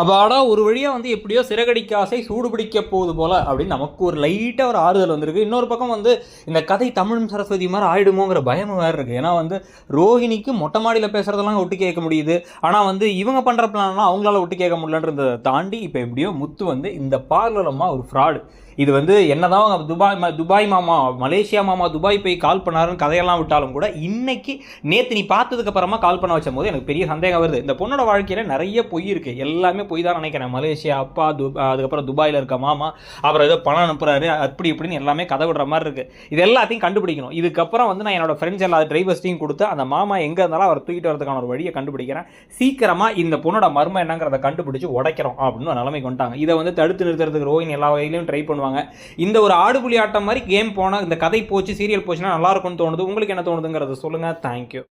அப்பாடா ஒரு வழியாக வந்து எப்படியோ சிறகடிக்க ஆசை சூடுபிடிக்க போகுது போல் அப்படின்னு நமக்கு ஒரு லைட்டாக ஒரு ஆறுதல் வந்திருக்கு. இன்னொரு பக்கம் வந்து இந்த கதை தமிழும் சரஸ்வதி மாதிரி ஆயிடுமோங்கிற பயமும் வேறு இருக்குது. ஏன்னா வந்து ரோஹிணிக்கு மொட்டை மாடியில் பேசுகிறதெல்லாம் ஒட்டு கேட்க முடியுது. ஆனால் வந்து இவங்க பண்ணுற பிளான்லாம் அவங்களால ஒட்டு கேட்க முடியலன்றதை தாண்டி இப்போ எப்படியோ முத்து வந்து இந்த பார்லரமாக ஒரு ஃப்ராடு. இது வந்து என்னதான் துபாய் மாமா மலேசியா மாமா துபாய் போய் கால் பண்ணாருன்னு கதையெல்லாம் விட்டாலும் கூட இன்னைக்கு நேற்று நீ பார்த்ததுக்கு அப்புறமா கால் பண்ண வச்சும் போது எனக்கு பெரிய சந்தேகம் வருது. இந்த பொண்ணோட வாழ்க்கையில் நிறைய பொய் இருக்குது. எல்லாமே பொய் தான் நினைக்கிறேன். மலேசியா அப்பா அதுக்கப்புறம் துபாயில் இருக்க மாமா அப்புறம் ஏதோ பணம் அனுப்புறாரு அப்படி இப்படின்னு எல்லாமே கதை விடுற மாதிரி இருக்குது. இது எல்லாத்தையும் கண்டுபிடிக்கணும். இதுக்கப்புறம் வந்து நான் என்னோட ஃப்ரெண்ட்ஸ் எல்லா டிரைவர்ஸ்டையும் கொடுத்து அந்த மாமா எங்கே இருந்தாலும் அவர் தூக்கிட்டு வரதுக்கான ஒரு வழியை கண்டுபிடிக்கிறேன். சீக்கிரமாக இந்த பொண்ணோட மர்மம் என்னங்கிறத கண்டுபிடிச்சு உடைக்கிறோம் அப்படின்னு நிலைமைக்கு வந்துட்டாங்க. இதை வந்து தடுத்து நிறுத்துறதுக்கு ரோஹிணி எல்லா வகையிலையும் ட்ரை பண்ணுவாங்க. இந்த ஒரு ஆடுபுலி ஆட்டம் மாதிரி கேம் போனால் இந்த கதை போச்சு சீரியல் போச்சுன்னா நல்லா இருக்கும்னு தோணுது. உங்களுக்கு என்ன தோணுதுங்கிறத சொல்லுங்கள். தேங்க்யூ.